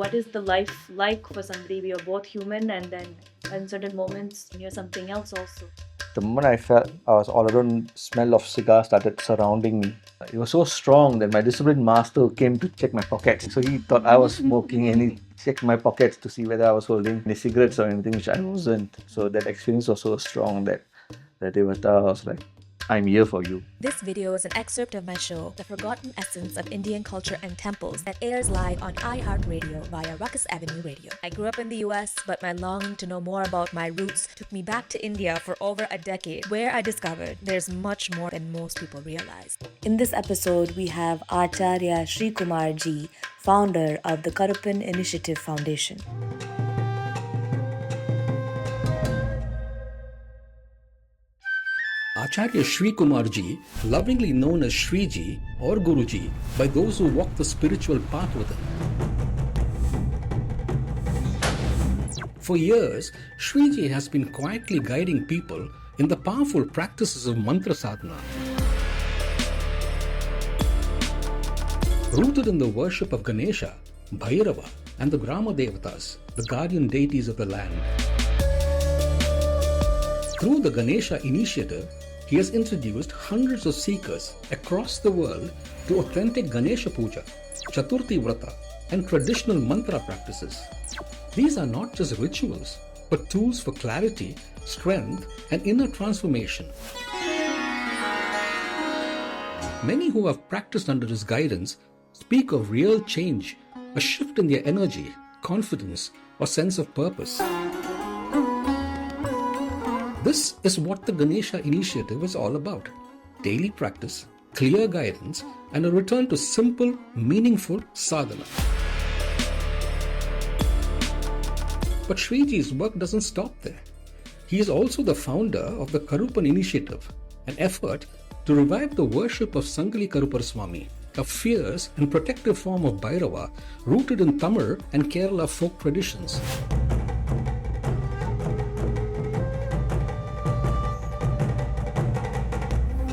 What is the life like for somebody? We are both human, and then in certain moments you're something else also. The moment I felt I was all alone, smell of cigar started surrounding me. It was so strong that my discipline master came to check my pockets. So he thought I was smoking and he checked my pockets to see whether I was holding any cigarettes or anything, which I wasn't. So that experience was so strong that Devata was like, I'm here for you. This video is an excerpt of my show, The Forgotten Essence of Indian Culture and Temples, that airs live on iHeartRadio via Ruckus Avenue Radio. I grew up in the US, but my longing to know more about my roots took me back to India for over a decade, where I discovered there's much more than most people realize. In this episode, we have Acharya Shree Kumar Ji, founder of the Karuppan Initiative Foundation. Acharya Shree Kumar Ji, lovingly known as Shree Ji or Guru Ji by those who walk the spiritual path with him. For years, Shree Ji has been quietly guiding people in the powerful practices of mantra sadhana. Rooted in the worship of Ganesha, Bhairava, and the Grama Devatas, the guardian deities of the land. Through the Ganesha initiative, he has introduced hundreds of seekers across the world to authentic Ganesha Puja, Chaturthi Vrata, and traditional mantra practices. These are not just rituals, but tools for clarity, strength, and inner transformation. Many who have practiced under his guidance speak of real change, a shift in their energy, confidence, or sense of purpose. This is what the Ganesha initiative is all about. Daily practice, clear guidance, and a return to simple, meaningful sadhana. But Shree Ji's work doesn't stop there. He is also the founder of the Karuppan initiative, an effort to revive the worship of Sangili Karuppuswamy, a fierce and protective form of Bhairava rooted in Tamil and Kerala folk traditions.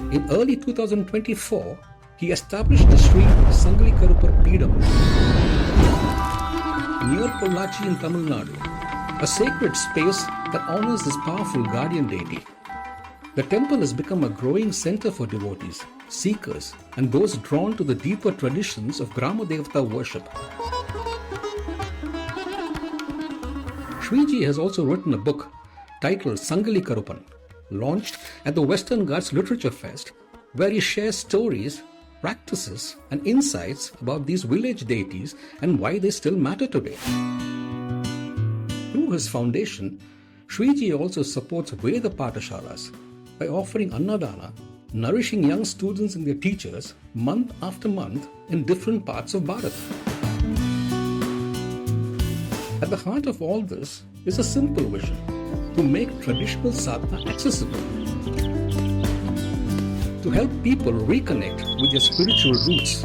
In early 2024, he established the Sri Sangili Karuppar Peedam near Pollachi in Tamil Nadu, a sacred space that honors this powerful guardian deity. The temple has become a growing center for devotees, seekers, and those drawn to the deeper traditions of Grama Devata worship. Shree Ji has also written a book titled Sangili Karuppan, launched at the Western Ghats Literature Fest, where he shares stories, practices, and insights about these village deities and why they still matter today. Through his foundation, Shree Ji also supports Veda Patashalas by offering Annadana, nourishing young students and their teachers month after month in different parts of Bharat. At the heart of all this is a simple vision: to make traditional sadhana accessible, to help people reconnect with their spiritual roots,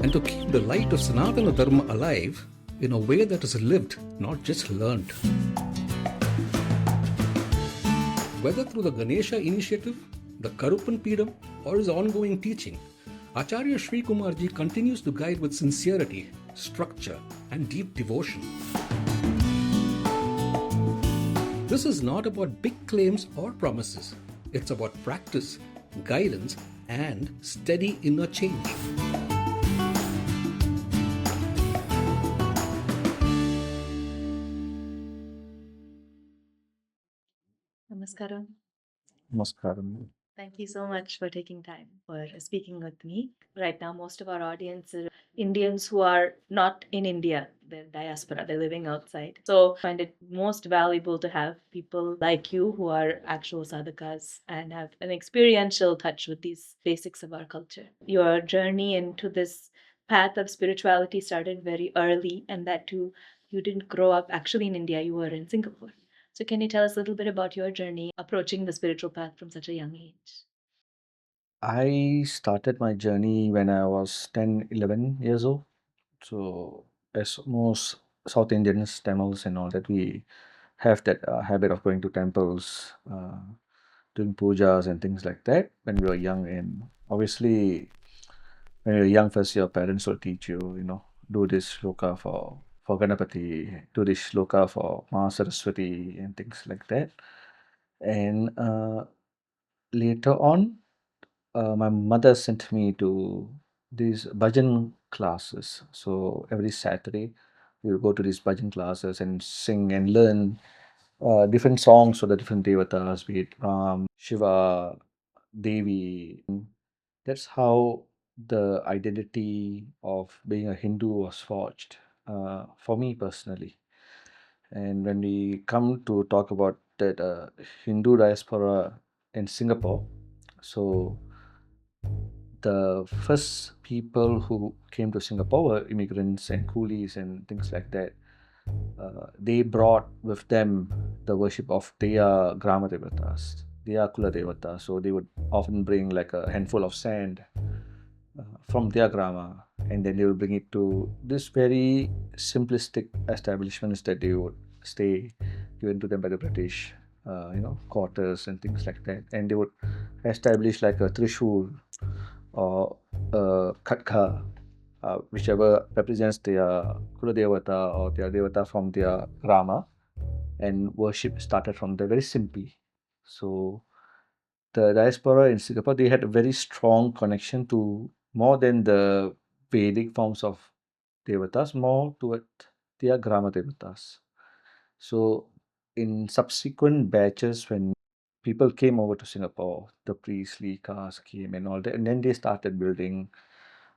and to keep the light of Sanatana Dharma alive in a way that is lived, not just learned. Whether through the Ganesha initiative, the Karuppan Peedam, or his ongoing teaching, Acharya Shree Kumar Ji continues to guide with sincerity, structure, and deep devotion. This is not about big claims or promises. It's about practice, guidance, and steady inner change. Namaskaram. Namaskaram. Thank you so much for taking time for speaking with me. Right now, most of our audience are Indians who are not in India. They're diaspora, they're living outside. So I find it most valuable to have people like you who are actual sadhakas and have an experiential touch with these basics of our culture. Your journey into this path of spirituality started very early, and that too, you didn't grow up actually in India, you were in Singapore. So can you tell us a little bit about your journey approaching the spiritual path from such a young age? I started my journey when I was 10, 11 years old. So, as most South Indians, Tamils, and all that, we have that habit of going to temples, doing pujas and things like that when we were young. And obviously, when you're young, first your parents will teach you, do this shloka for for Ganapati, to this shloka for Ma Saraswati and things like that. And later on, my mother sent me to these bhajan classes. So every Saturday, we would go to these bhajan classes and sing and learn different songs for the different devatas, be it Ram, Shiva, Devi. That's how the identity of being a Hindu was forged for me personally. And when we come to talk about that Hindu diaspora in Singapore, so the first people who came to Singapore were immigrants and coolies and things like that. They brought with them the worship of their Grama Devatas, their Kula Devatas. So they would often bring like a handful of sand from their Grama, and then they would bring it to this very simplistic establishments that they would stay, given to them by the British, quarters and things like that. And they would establish like a Trishul or Khatka, whichever represents their Kula Devata or their Devata from their Grama, and worship started from there very simply. So the diaspora in Singapore, they had a very strong connection to more than the Vedic forms of Devatas, more toward their Grama Devatas. So in subsequent batches, when people came over to Singapore, the priestly caste came and all that, and then they started building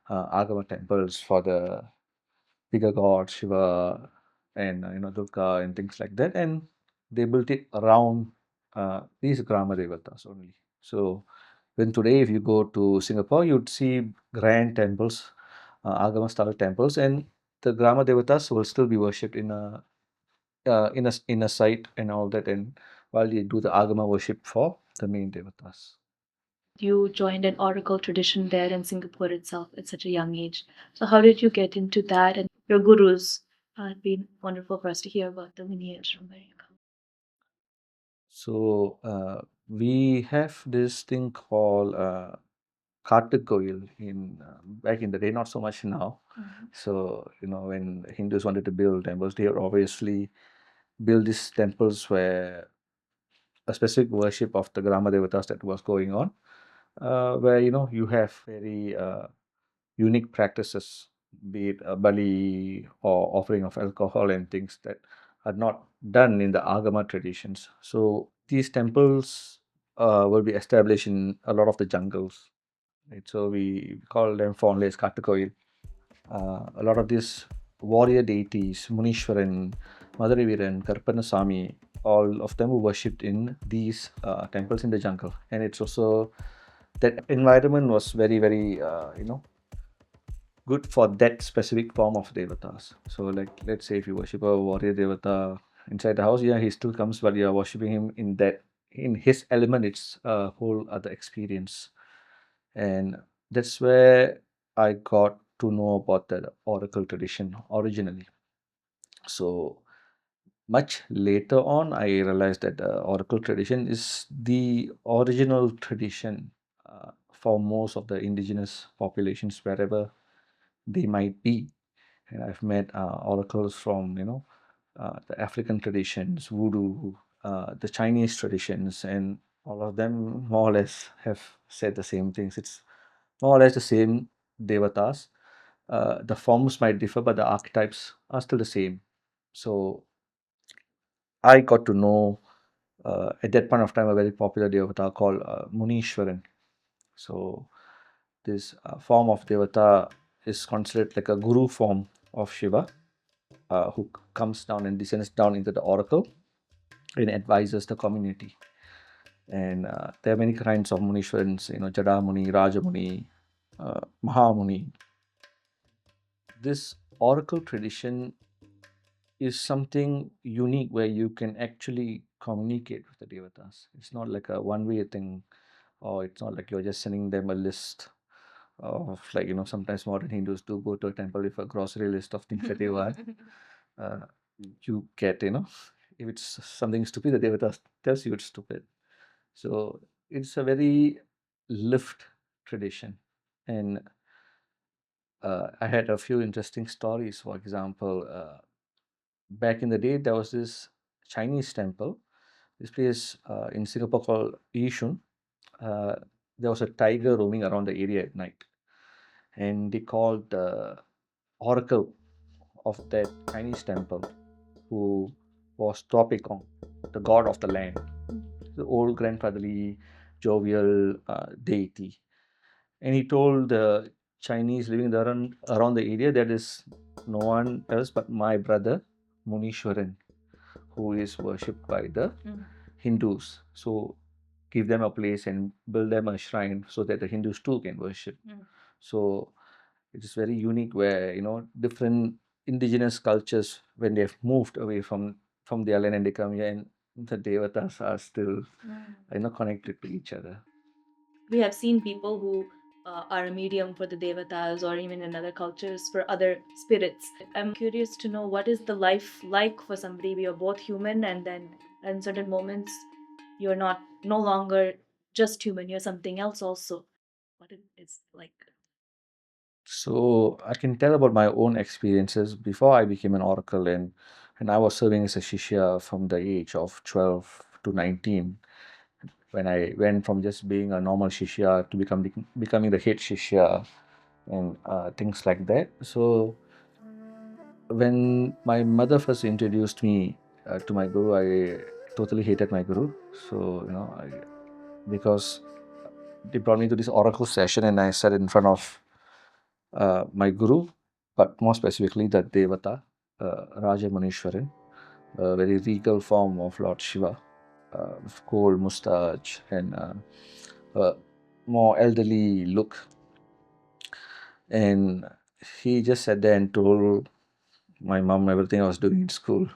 Agama temples for the bigger gods, Shiva and Durga and things like that, and they built it around these Grama Devatas only. So when today, if you go to Singapore, you'd see grand temples, Agama style temples, and the Grama Devatas will still be worshipped in a site and all that, and while they do the Agama worship for the main Devatas. You joined an oracle tradition there in Singapore itself at such a young age. So, how did you get into that? And your gurus have been wonderful for us to hear about the lineage from where you come. So we have this thing called Kartikoil in back in the day, not so much now. So when Hindus wanted to build temples, they would obviously build these temples where a specific worship of the Grama Devatas that was going on, where you have very unique practices, be it bali or offering of alcohol and things that are not done in the Agama traditions. So these temples will be established in a lot of the jungles, right? So we call them fondly as Kattakoil. A lot of these warrior deities, Munishwaran, Madhuriviran, Karuppannaswamy, all of them were worshipped in these temples in the jungle. And it's also that environment was very, very, good for that specific form of devatas. So, like, let's say if you worship a warrior devata inside the house, yeah, he still comes, but you're worshiping him in his element. It's a whole other experience, and that's where I got to know about the oracle tradition originally. So much later on, I realized that the oracle tradition is the original tradition for most of the indigenous populations wherever they might be. And I've met oracles from the African traditions, voodoo, the Chinese traditions, and all of them more or less have said the same things. It's more or less the same devatas. The forms might differ, but the archetypes are still the same. So I got to know at that point of time a very popular devata called Munishwaran. So this form of devata is considered like a guru form of Shiva, who comes down and descends down into the oracle and advises the community. And there are many kinds of Munishwarans, Jadamuni, Rajamuni, Mahamuni. This oracle tradition is something unique where you can actually communicate with the devatas. It's not like a one-way thing, or it's not like you're just sending them a list of, like, sometimes modern Hindus do go to a temple with a grocery list of things that they want. Uh, you get, if it's something stupid, the devata tells you it's stupid. So it's a very lived tradition. And I had a few interesting stories. For example, back in the day, there was this Chinese temple. This place in Singapore called Yishun. Uh, there was a tiger roaming around the area at night, and they called the oracle of that Chinese temple, who was Tropicon, the god of the land, the old grandfatherly, jovial deity. And he told the Chinese living around the area that is no one else but my brother Munishwaran, who is worshipped by the Hindus. So give them a place and build them a shrine so that the Hindus too can worship. So it is very unique where different indigenous cultures, when they've moved away from their land and they come here, and the devatas are still connected to each other. We have seen people who are a medium for the devatas, or even in other cultures for other spirits. I'm curious to know, what is the life like for somebody? You're both human, and then in certain moments you're not no longer just human, you're something else also. What it is like. So I can tell about my own experiences before I became an oracle, and I was serving as a shishya from the age of 12 to 19, when I went from just being a normal shishya to becoming the head shishya and things like that. So when my mother first introduced me to my guru, I totally hated my guru. So because they brought me to this oracle session, and I sat in front of my guru, but more specifically the Devata, Raja Munishwaran, a very regal form of Lord Shiva, with gold mustache and a more elderly look. And he just sat there and told my mom everything I was doing in school.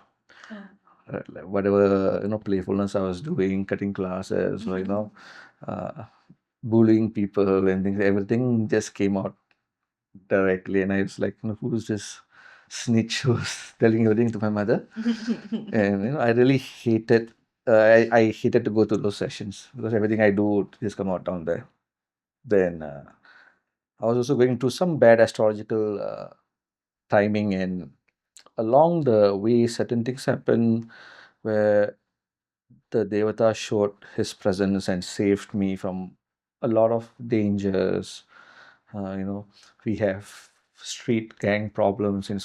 Like whatever playfulness I was doing, cutting classes, or uh, bullying people and things, everything just came out directly. And I was like, who's this snitch who's telling everything to my mother? And I really hated. I hated to go to those sessions because everything I do would just come out down there. Then I was also going through some bad astrological timing, and along the way, certain things happened where the Devata showed his presence and saved me from a lot of dangers. We have street gang problems in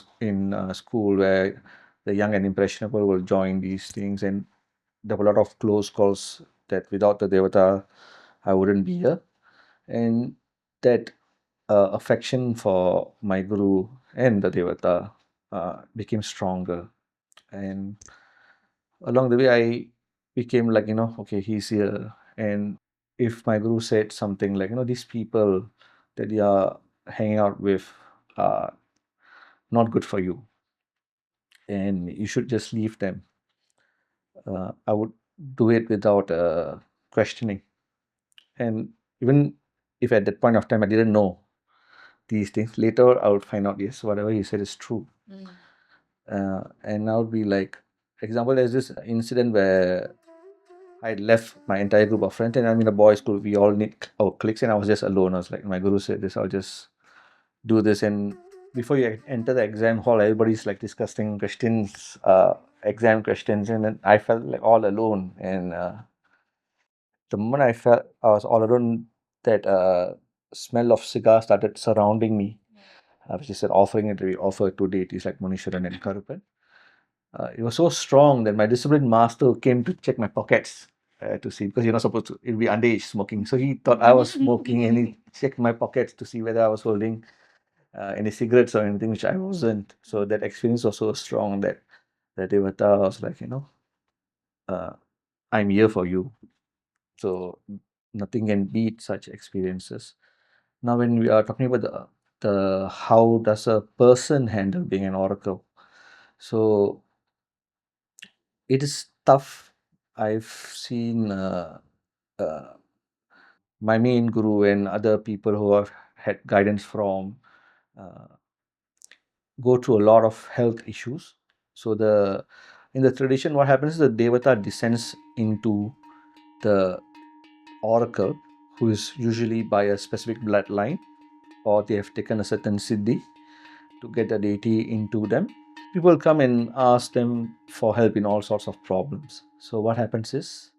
school where the young and impressionable will join these things, and there were a lot of close calls that without the Devata, I wouldn't be here. And that affection for my guru and the Devata became stronger. And along the way, I became like, okay, he's here. And if my guru said something like, these people that you are hanging out with are not good for you, and you should just leave them, I would do it without questioning. And even if at that point of time I didn't know these things, later I would find out, yes, whatever he said is true. And I would be like, example, there's this incident where I left my entire group of friends, and I'm in a boys' school. We all need our cliques, and I was just alone. I was like, my guru said this, I'll just do this. And before you enter the exam hall, everybody's like discussing questions, exam questions, and then I felt like all alone. And the moment I felt I was all alone, that smell of cigar started surrounding me. Which is an offering that we offer to deities like Munishwaran and Karuppan. It was so strong that my discipline master came to check my pockets to see, because you're not supposed to, it'll be underage smoking. So he thought I was smoking, and he checked my pockets to see whether I was holding any cigarettes or anything, which I wasn't. So that experience was so strong that Devata was like, uh, I'm here for you. So nothing can beat such experiences. Now, when we are talking about the how does a person handle being an oracle? So it is tough. I've seen uh, my main guru and other people who have had guidance from uh, go through a lot of health issues. So in the tradition, what happens is the devata descends into the oracle, who is usually by a specific bloodline, or they have taken a certain siddhi to get the deity into them. people come and ask them for help in all sorts of problems. So what happens is,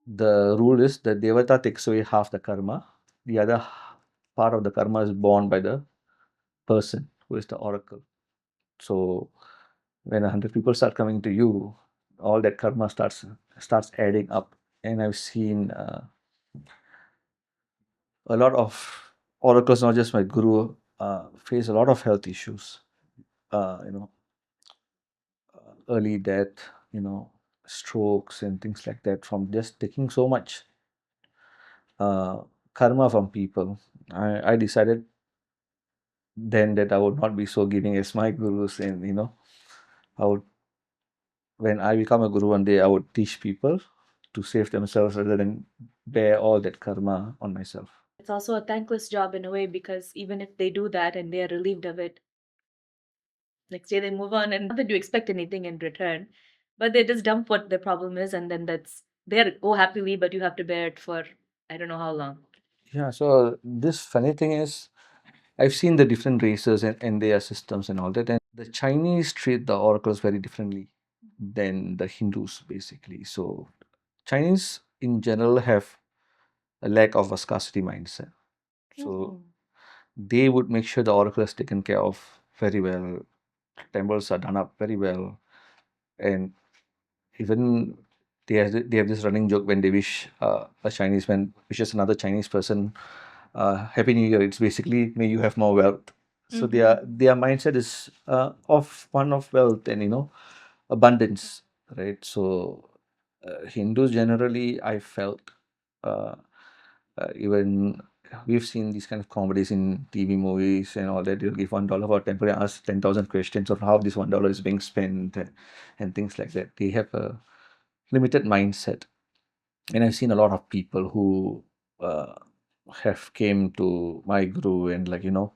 the rule is that Devata takes away half the karma. The other part of the karma is borne by the person who is the oracle. So when 100 people start coming to you, all that karma starts adding up. And I've seen a lot of oracles, not just my guru, face a lot of health issues. You know, early death, you know, strokes and things like that from just taking so much uh, karma from people. I decided then that I would not be so giving as my gurus, and you know, I would, when I become a guru one day, I would teach people to save themselves rather than bear all that karma on myself. It's also a thankless job in a way, because even if they do that and they are relieved of it, next day they move on, and not that you expect anything in return, but they just dump what the problem is, and then that's there, go happily, but you have to bear it for I don't know how long. Yeah, so this funny thing is, I've seen the different races and their systems and all that, and the Chinese treat the oracles very differently than the Hindus, basically. So Chinese in general have a lack of a scarcity mindset. So they would make sure the oracle is taken care of very well, temples are done up very well, and even they have this running joke when they wish a Chinese man wishes another Chinese person Happy New Year. It's basically, may you have more wealth. So their mindset is of one of wealth and, you know, abundance, right? So Hindus generally, I felt, uh, even we've seen these kind of comedies in TV movies and all that. You'll give $1 for a temple and ask 10,000 questions of how this $1 is being spent, and things like that. They have a limited mindset, and I've seen a lot of people who uh, have came to my guru and, like, you know,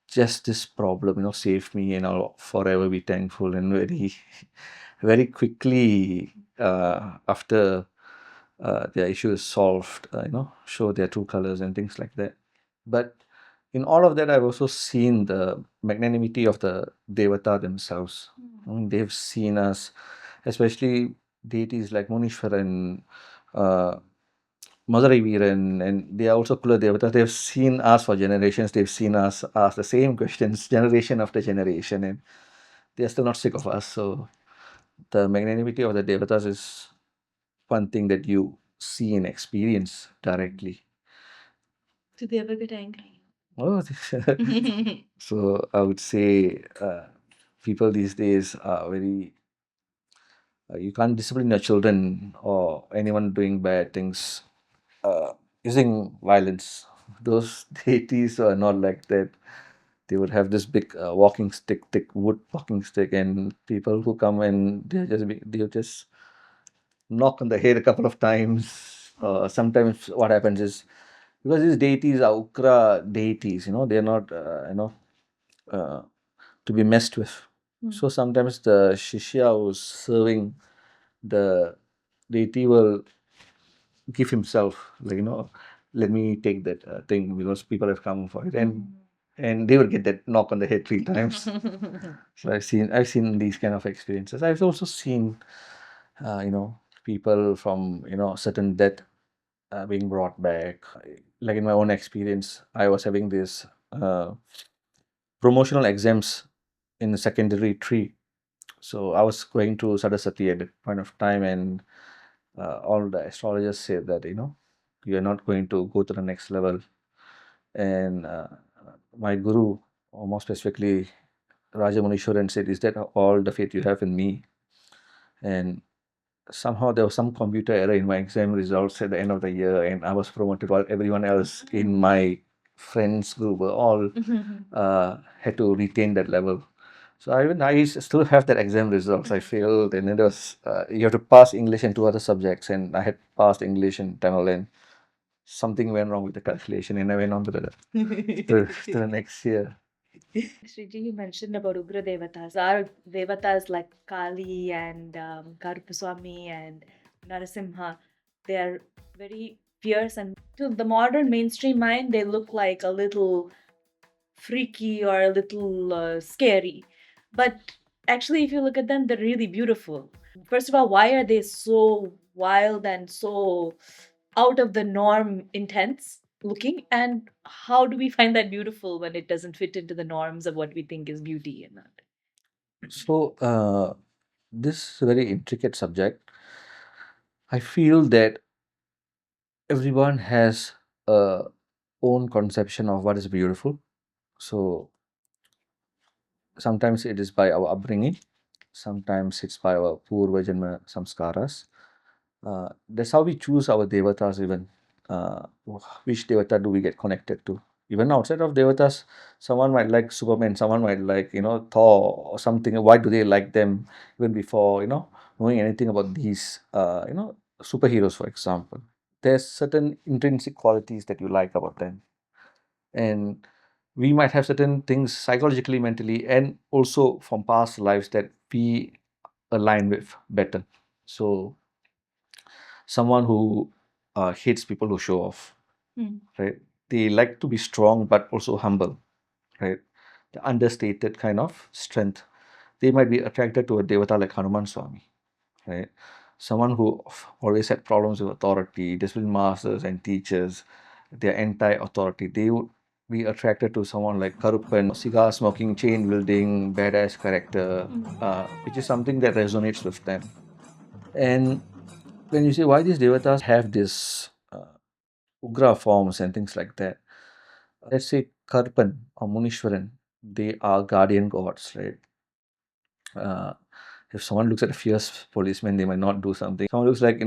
just this problem, you know, save me, and I'll forever be thankful. And very very quickly after their issue is solved, you know, show their true colors and things like that. But in all of that, I've also seen the magnanimity of the Devata themselves. I mean, they've seen us, especially deities like Munishwaran, uh, Madurai Veeran, and they are also Kula Devatas. They've seen us for generations. They've seen us ask the same questions generation after generation, and they are still not sick of us. So the magnanimity of the Devatas is one thing that you see and experience directly. Do they ever get angry? Oh, so I would say people these days are very. You can't discipline your children or anyone doing bad things using violence. Those deities are not like that. They would have this big walking stick, thick wood walking stick, and people who come and they just knock on the head a couple of times. Sometimes what happens is, because these deities are Ugra deities, you know, they're not uh, to be messed with. So sometimes the shishya who's serving the deity will give himself, like, you know, let me take that thing because people have come for it, and they will get that knock on the head 3 times. So I've seen these kind of experiences. I've also seen you know, people from, you know, certain death being brought back. Like in my own experience, I was having this promotional exams in the secondary tree. So I was going to Sadasati at that point of time, and all the astrologers said that, you know, you are not going to go to the next level. And my guru, or more specifically Raja Munishwaran, said, is that all the faith you have in me? And somehow there was some computer error in my exam results at the end of the year, and I was promoted while everyone else in my friends group were all had to retain that level. So I still have that exam results. I failed, and it was you have to pass English and 2 other subjects, and I had passed English and Tamil, and something went wrong with the calculation, and I went on to the next year. Shriji, you mentioned about Ugra Devatas. Our Devatas like Kali and Karuppuswamy and Narasimha, they are very fierce, and to the modern mainstream mind, they look like a little freaky or a little scary. But actually, if you look at them, they're really beautiful. First of all, why are they so wild and so out of the norm intense looking? And how do we find that beautiful when it doesn't fit into the norms of what we think is beauty and not? So, this is a very intricate subject. I feel that everyone has a own conception of what is beautiful. So, sometimes it is by our upbringing, sometimes it's by our purva janma samskaras. That's how we choose our devatas even. Which devata do we get connected to? Even outside of devatas, someone might like Superman, someone might like, Thor or something. Why do they like them even before, knowing anything about these, superheroes, for example? There's certain intrinsic qualities that you like about them. And we might have certain things psychologically, mentally, and also from past lives that we align with better. So, someone who hates people who show off, right? They like to be strong but also humble, right? The understated kind of strength. They might be attracted to a devata like Karuppannaswamy, right? Someone who always had problems with authority, discipline masters and teachers, they're anti-authority. They would be attracted to someone like Karuppan, cigar smoking, chain wielding, badass character, which is something that resonates with them. And when you say why these devatas have this Ugra forms and things like that, let's say Karpan or Munishwaran, they are guardian gods, right? Uh, if someone looks at a fierce policeman, they might not do something. Someone looks like,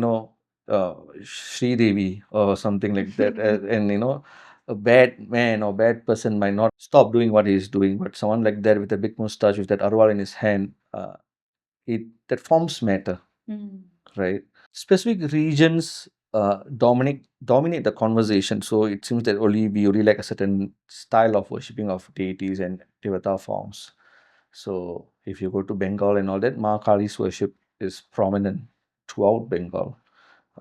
Sri Devi or something like that, and a bad man or bad person might not stop doing what he's doing, but someone like that with a big mustache, with that arwal in his hand, that forms matter, right? Specific regions dominate the conversation. So it seems that we only like a certain style of worshipping of deities and devata forms. So if you go to Bengal and all that, Ma Kali's worship is prominent throughout Bengal.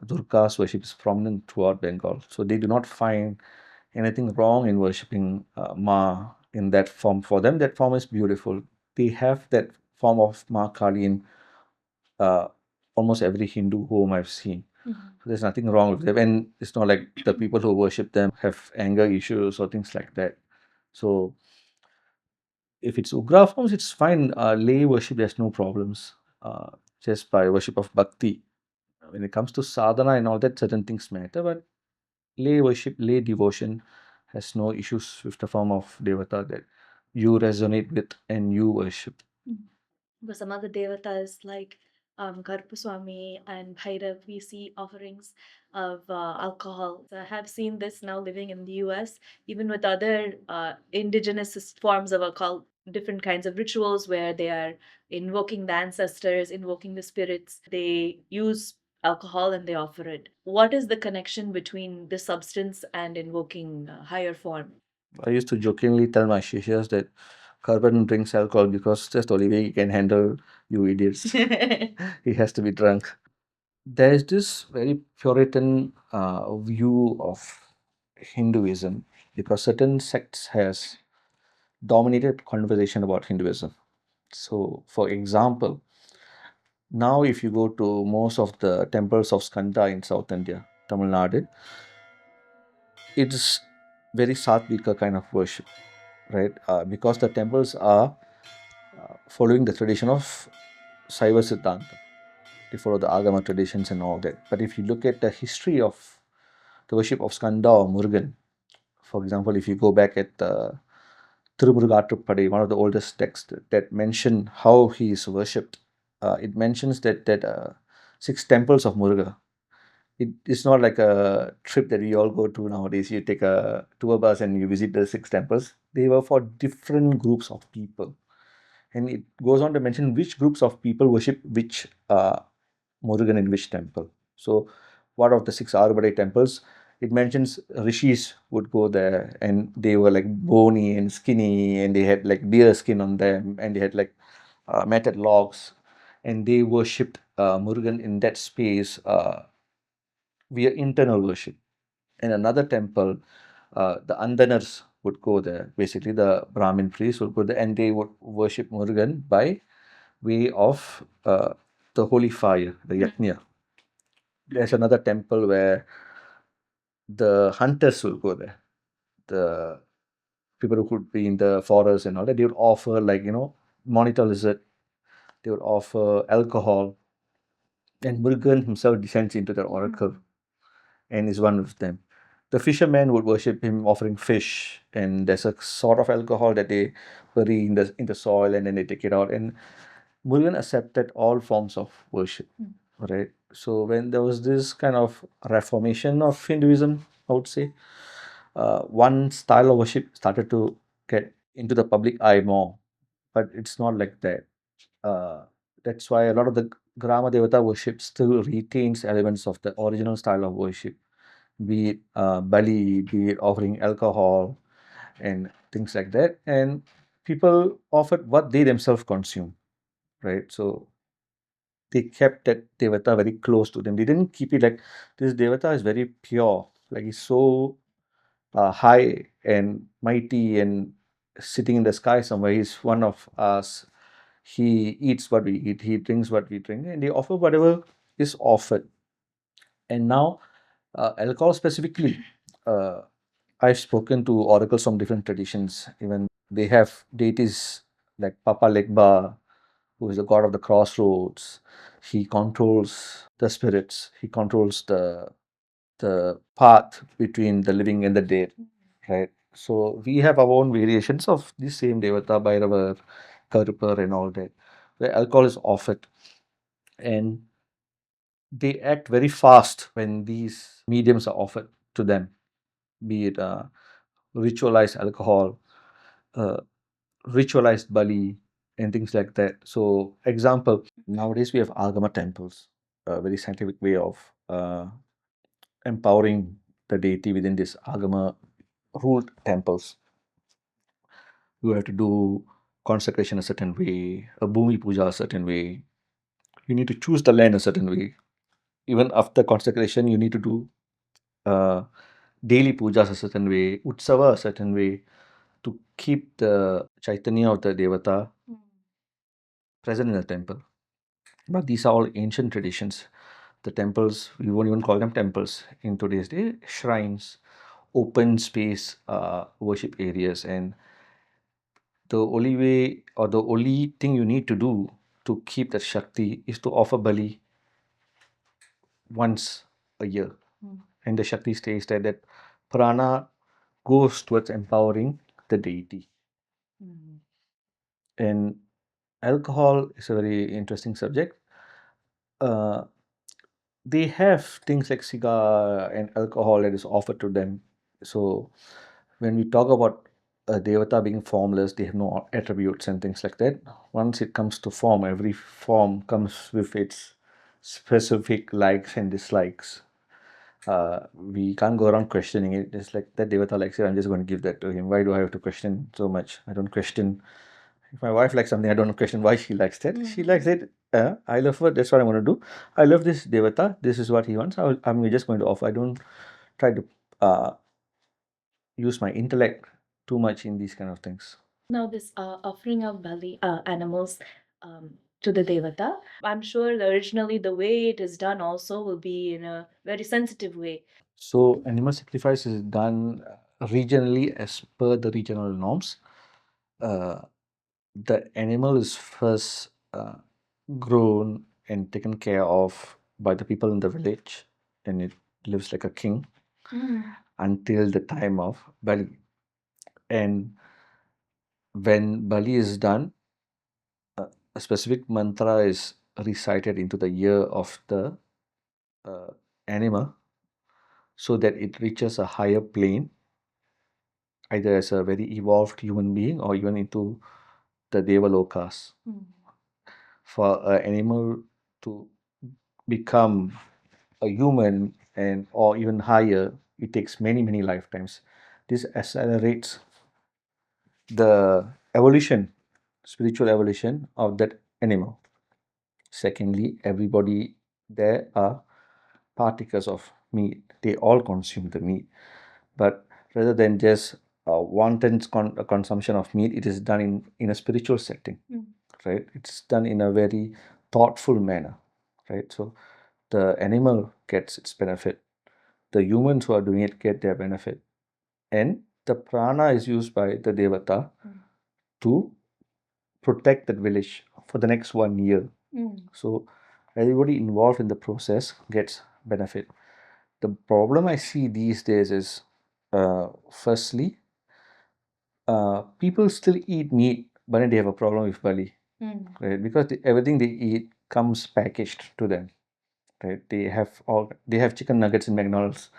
Durga's worship is prominent throughout Bengal. So they do not find anything wrong in worshipping Ma in that form. For them, that form is beautiful. They have that form of Ma Kali in uh, almost every Hindu home I've seen. There's nothing wrong with them. And it's not like the people who worship them have anger issues or things like that. So if it's Ugra forms, it's fine. Lay worship, there's no problems. Just by worship of bhakti. When it comes to sadhana and all that, certain things matter. But lay worship, lay devotion has no issues with the form of devata that you resonate with and you worship. For some other devatas like Karuppuswamy and Bhairav, we see offerings of alcohol. So I have seen this now living in the US, even with other indigenous forms of alcohol, different kinds of rituals where they are invoking the ancestors, invoking the spirits. They use alcohol and they offer it. What is the connection between the substance and invoking higher form? I used to jokingly tell my shishyas that Karuppan drinks alcohol because that's the only way he can handle you idiots. He has to be drunk. There is this very Puritan view of Hinduism because certain sects has dominated conversation about Hinduism. So, for example, now if you go to most of the temples of Skanda in South India, Tamil Nadu, it's very Satvika kind of worship, right? Because the temples are following the tradition of Saiva Siddhanta. They follow the Agama traditions and all that. But if you look at the history of the worship of Skanda or Murugan, for example, if you go back at Tirumurugatruppadi, one of the oldest texts that mention how he is worshipped, it mentions that 6 temples of Muruga. It is not like a trip that we all go to nowadays. You take a tour bus and you visit the 6 temples. They were for different groups of people. And it goes on to mention which groups of people worship which Murugan in which temple. So, one of the 6 Arubadai temples, it mentions rishis would go there and they were like bony and skinny and they had like deer skin on them and they had like matted logs and they worshipped Murugan in that space via internal worship. In another temple, the Andanars would go there. Basically, the Brahmin priests would go there and they would worship Murugan by way of the holy fire, the yajna. There's another temple where the hunters will go there. The people who could be in the forest and all that, they would offer, like, monitor lizard, they would offer alcohol, and Murugan himself descends into the oracle and is one of them. The fishermen would worship him offering fish, and there's a sort of alcohol that they bury in the soil and then they take it out. And Murugan accepted all forms of worship, right? So when there was this kind of reformation of Hinduism, I would say, one style of worship started to get into the public eye more, but it's not like that. That's why a lot of the Grama Devata worship still retains elements of the original style of worship, be it bali, be it offering alcohol and things like that. And people offered what they themselves consume, right? So they kept that Devata very close to them. They didn't keep it like this Devata is very pure, like he's so high and mighty and sitting in the sky somewhere. He's one of us. He eats what we eat, he drinks what we drink, and they offer whatever is offered. And now, alcohol specifically, uh, I've spoken to oracles from different traditions. Even they have deities like Papa Legba, who is the god of the crossroads. He controls the spirits. He controls the path between the living and the dead, right? So we have our own variations of the same Devata, Bhairava, Karuppar, and all that, where alcohol is offered, and they act very fast when these mediums are offered to them, be it ritualized alcohol, uh, ritualized bali, and things like that. So, example, nowadays we have Agama temples, a very scientific way of empowering the deity within this Agama ruled temples. You have to do consecration a certain way, a bhumi puja a certain way. You need to choose the land a certain way. Even after consecration, you need to do uh, daily pujas a certain way, utsava a certain way, to keep the Chaitanya of the Devata present in the temple. But these are all ancient traditions. The temples, we won't even call them temples in today's day, shrines, open space worship areas. And the only way or the only thing you need to do to keep that Shakti is to offer Bali once a year. And the Shakti stays there, that prana goes towards empowering the deity. And alcohol is a very interesting subject. Uh, they have things like cigar and alcohol that is offered to them. So when we talk about a devata being formless, they have no attributes and things like that. Once it comes to form, every form comes with its specific likes and dislikes. We can't go around questioning it. It's like that devata likes it, I'm just going to give that to him. Why do I have to question so much? I don't question. If my wife likes something, I don't question why she likes that. She likes it. I love her. That's what I want to do. I love this devata. This is what he wants. I'm just going to offer. I don't try to use my intellect too much in these kind of things. Now, this offering of bali animals to the devata, I'm sure that originally the way it is done also will be in a very sensitive way. So animal sacrifice is done regionally as per the regional norms. The animal is first grown and taken care of by the people in the village, and it lives like a king until the time of Bali. And when Bali is done, a specific mantra is recited into the ear of the uh, animal so that it reaches a higher plane, either as a very evolved human being or even into the Devalokas. For an animal to become a human and or even higher, it takes many lifetimes. This accelerates the evolution, spiritual evolution of that animal. Secondly, everybody there are partakers of meat. They all consume the meat, but rather than just wanton consumption of meat, it is done in a spiritual setting. right? It's done in a very thoughtful manner, right? So the animal gets its benefit, the humans who are doing it get their benefit, and the prana is used by the devata to protect that village for the next 1 year. So everybody involved in the process gets benefit. The problem I see these days is, firstly, people still eat meat, but then they have a problem with Bali, right? Because everything they eat comes packaged to them, right? They have chicken nuggets in McDonald's,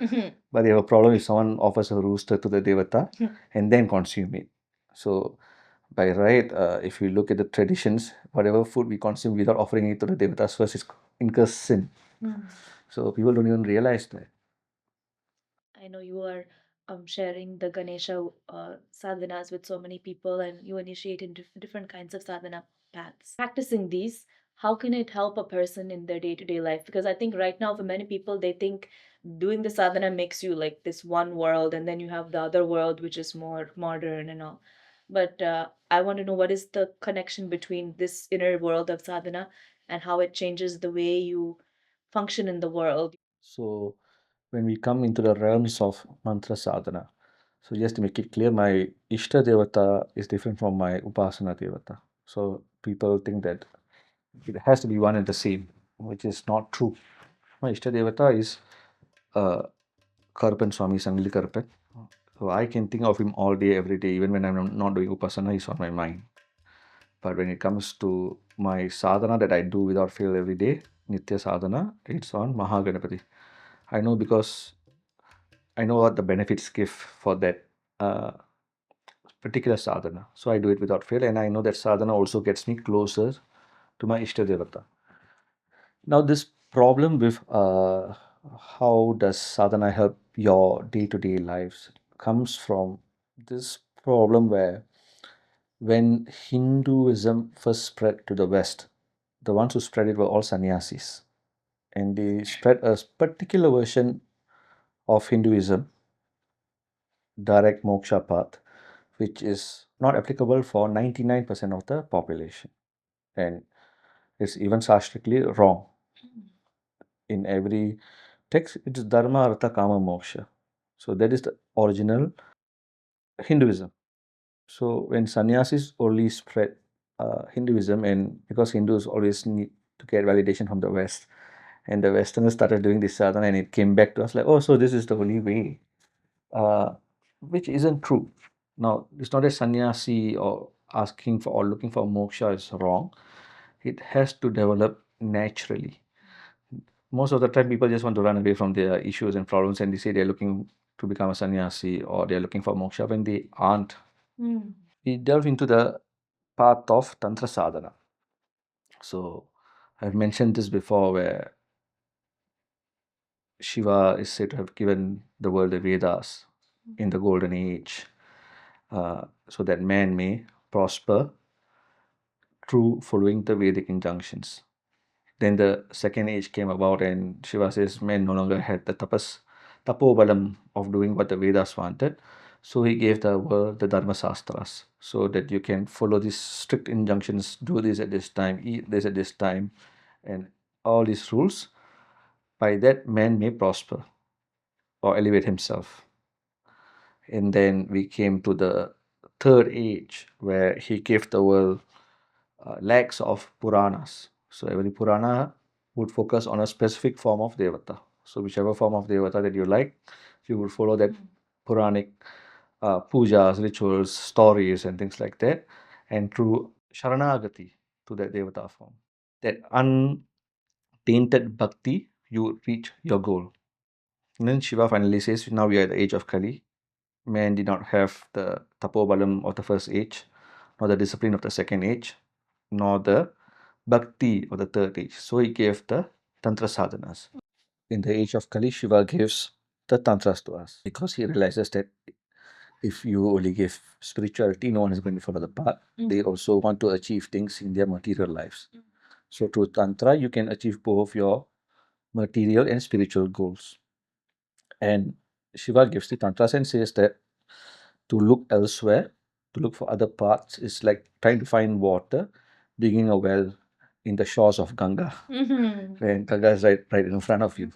but they have a problem if someone offers a rooster to the devata and then consume it. So by right, if you look at the traditions, whatever food we consume without offering it to the devatas first is incurs sin. So people don't even realize that. I know you are sharing the Ganesha sadhanas with so many people, and you initiate in different kinds of sadhana paths. Practicing these, how can it help a person in their day-to-day life? Because I think right now, for many people, they think doing the sadhana makes you like this one world, and then you have the other world, which is more modern and all. But I want to know, what is the connection between this inner world of sadhana and how it changes the way you function in the world? So when we come into the realms of mantra sadhana, so just to make it clear, my Ishta Devata is different from my Upasana Devata. So people think that it has to be one and the same, which is not true. My Ishta Devata is uh, Karuppannaswamy, Sangili Karuppar. So I can think of him all day, every day, even when I'm not doing Upasana, he's on my mind. But when it comes to my sadhana that I do without fail every day, Nitya sadhana, it's on Mahaganapati. I know because I know what the benefits give for that uh, particular sadhana. So I do it without fail, and I know that sadhana also gets me closer to my Ishta Devata. Now, this problem with how does sadhana help your day-to-day lives comes from this problem where when Hinduism first spread to the West, the ones who spread it were all sannyasis, and they spread a particular version of Hinduism, direct moksha path, which is not applicable for 99% of the population, and it's even shastrically wrong. In every text, it is dharma, artha, kama, moksha. So that is the original Hinduism. So when sannyasis only spread Hinduism, and because Hindus always need to get validation from the West, and the Westerners started doing this sadhana, and it came back to us like, oh, so this is the only way, which isn't true. Now, it's not a sannyasi or asking for or looking for moksha is wrong. It has to develop naturally. Most of the time, people just want to run away from their issues and problems, and they say they're looking to become a sannyasi or they're looking for moksha when they aren't. We delve into the path of Tantra sadhana. So, I've mentioned this before where Shiva is said to have given the world the Vedas in the golden age, so that man may prosper through following the Vedic injunctions. Then the second age came about, and Shiva says men no longer had the tapobalam of doing what the Vedas wanted. So he gave the world the Dharma Sastras so that you can follow these strict injunctions, do this at this time, eat this at this time, and all these rules. By that, man may prosper or elevate himself. And then we came to the third age where he gave the world lakhs of Puranas. So every Purana would focus on a specific form of Devata. So whichever form of Devata that you like, you would follow that Puranic pujas, rituals, stories, and things like that. And through Sharanagati to that Devata form, that untainted bhakti, you reach your goal. And then Shiva finally says, now we are at the age of Kali. Man did not have the tapobalam of the first age, nor the discipline of the second age, nor the bhakti of the third age. So he gave the tantra sadhanas. In the age of Kali, Shiva gives the tantras to us because he realizes that if you only give spirituality, no one is going to follow the path. They also want to achieve things in their material lives. So through tantra, you can achieve both your material and spiritual goals. And Shiva gives the tantras and says that to look elsewhere, to look for other paths, is like trying to find water digging a well in the shores of Ganga, when Ganga is right in front of you.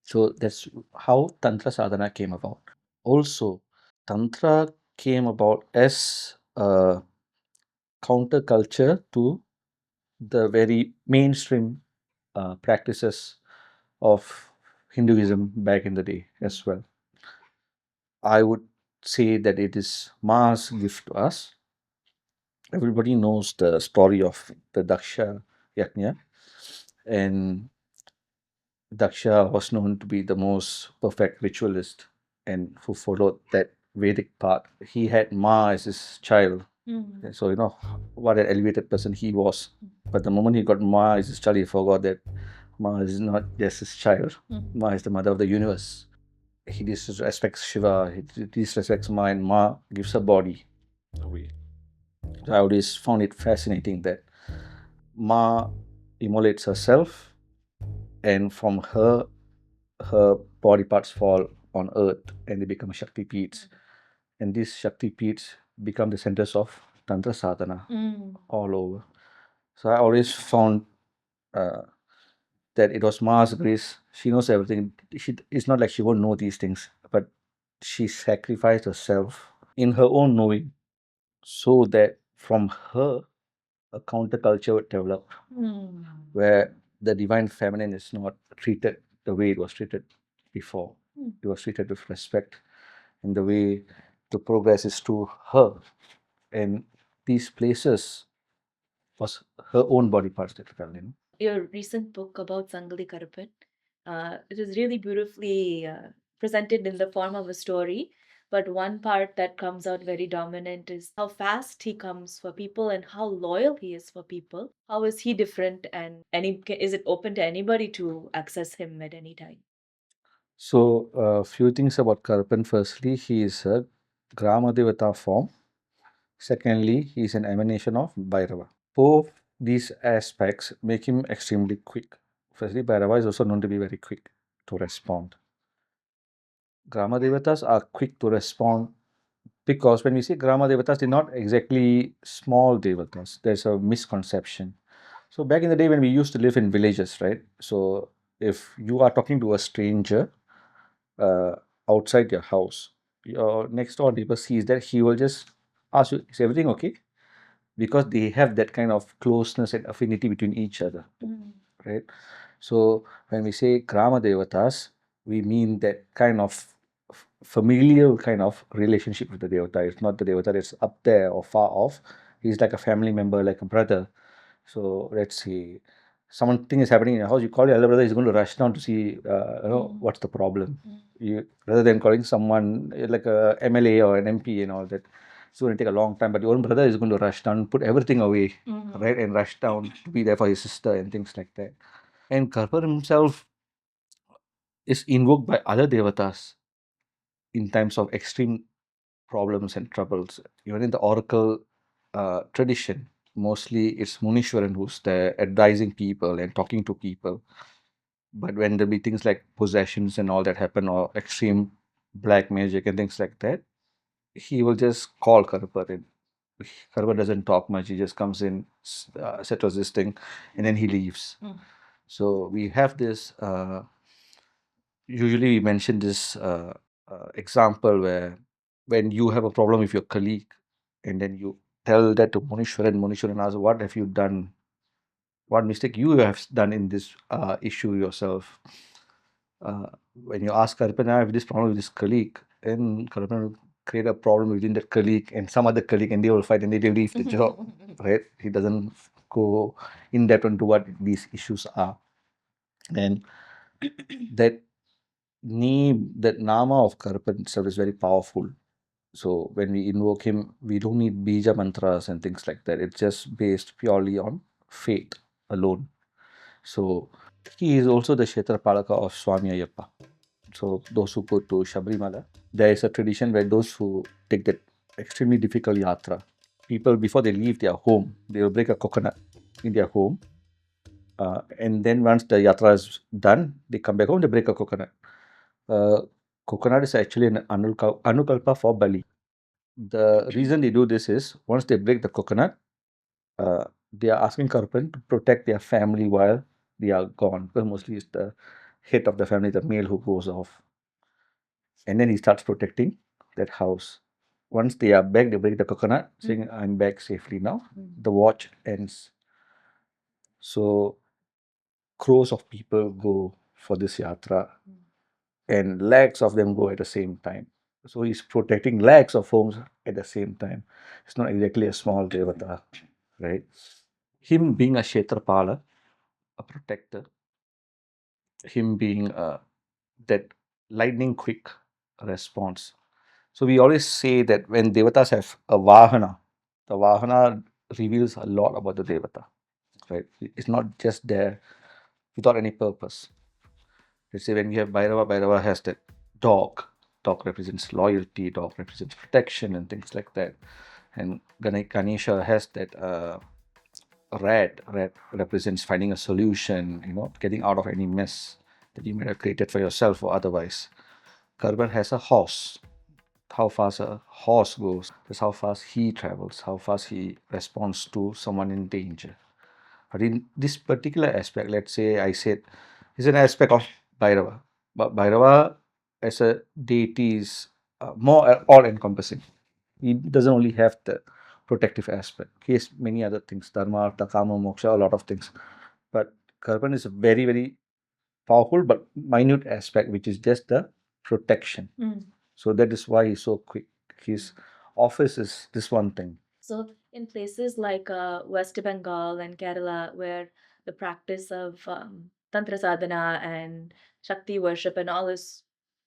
So that's how Tantra Sadhana came about. Also, Tantra came about as a counterculture to the very mainstream practices of Hinduism back in the day as well. I would say that it is Ma's gift to us. Everybody knows the story of the Daksha Yajna, and Daksha was known to be the most perfect ritualist and who followed that Vedic path. He had Ma as his child. So, what an elevated person he was. But the moment he got Ma as his child, he forgot that Ma is not just his child. Ma is the mother of the universe. He disrespects Shiva, he disrespects Ma, and Ma gives a body away. So I always found it fascinating that Ma immolates herself, and from her body parts fall on earth and they become Shakti Peeths. And these Shakti Peeths become the centers of Tantra Sadhana all over. So I always found that it was Ma's grace. She knows everything. It's not like she won't know these things, but she sacrificed herself in her own knowing so that from her a counterculture would develop where the divine feminine is not treated the way it was treated before. It was treated with respect, and the way to progress is through her. And these places was her own body parts that fell in. Your recent book about Sangili Karuppar, it is really beautifully presented in the form of a story. But one part that comes out very dominant is how fast he comes for people and how loyal he is for people. How is he different, and is it open to anybody to access him at any time? So, a few things about Karuppan. Firstly, he is a Grama Devata form. Secondly, he is an emanation of Bhairava. Both these aspects make him extremely quick. Firstly, Bhairava is also known to be very quick to respond. Grama Devatas are quick to respond because when we say Grama Devatas, they're not exactly small Devatas. There's a misconception. So back in the day when we used to live in villages, right? So if you are talking to a stranger outside your house, your next door neighbor sees that, he will just ask you, is everything okay? Because they have that kind of closeness and affinity between each other, right? So when we say Grama Devatas, we mean that kind of familial kind of relationship with the Devata. It's not the Devata that's up there or far off. He's like a family member, like a brother. So let's see, something is happening in your house, you call your elder brother, he's going to rush down to see, what's the problem. Rather than calling someone like a MLA or an MP and all that, it's going to take a long time. But your own brother is going to rush down, put everything away, right, and rush down to be there for his sister and things like that. And Karuppar himself is invoked by other devatas in times of extreme problems and troubles. Even in the oracle tradition, mostly it's Munishwaran who's there advising people and talking to people. But when there be things like possessions and all that happen, or extreme black magic and things like that, he will just call Karuppar in. Karuppar doesn't talk much. He just comes in, settles this thing, and then he leaves. So we have this. Usually, we mention this example where when you have a problem with your colleague, and then you tell that to Munishwaran. Munishwaran asks, "What have you done? What mistake you have done in this issue yourself?" When you ask Karuppan, I have this problem with this colleague, and Karuppan will create a problem within that colleague and some other colleague, and they will fight and they will leave the job, right? He doesn't go in depth into what these issues are. And that name, that nama of Karuppan itself is very powerful. So when we invoke him, we don't need bija mantras and things like that. It's just based purely on faith alone. So he is also the Kshetrapalaka of Swami Ayyappa. So those who go to Shabrimala, there is a tradition where those who take that extremely difficult yatra, people before they leave their home, they will break a coconut in their home. And then once the yatra is done, they come back home, they break a coconut. Coconut is actually an anukalpa for Bali. The reason they do this is once they break the coconut, they are asking Karuppan to protect their family while they are gone. Because mostly it's the head of the family, the male, who goes off. And then he starts protecting that house. Once they are back, they break the coconut, saying, I'm back safely now. The watch ends. So crores of people go for this yatra, and lakhs of them go at the same time. So he's protecting lakhs of homes at the same time. It's not exactly a small devata, right? Him being a Kshetrapala, a protector, him being that lightning quick response. So we always say that when devatas have a vahana, the vahana reveals a lot about the devata, right? It's not just there without any purpose. Let's say when we have Bhairava, Bhairava has that dog. Dog represents loyalty, dog represents protection and things like that. And Ganesha has that rat. Rat represents finding a solution, getting out of any mess that you might have created for yourself or otherwise. Karban has a horse. How fast a horse goes is how fast he travels, how fast he responds to someone in danger. But in this particular aspect, let's say I said, is an aspect of Bhairava. But Bhairava as a deity is more all-encompassing. He doesn't only have the protective aspect. He has many other things, dharma, artha, kama, moksha, a lot of things. But Karpan is a very, very powerful but minute aspect, which is just the protection. So that is why he's so quick. His office is this one thing. So, in places like West Bengal and Kerala, where the practice of Tantra sadhana and Shakti worship and all has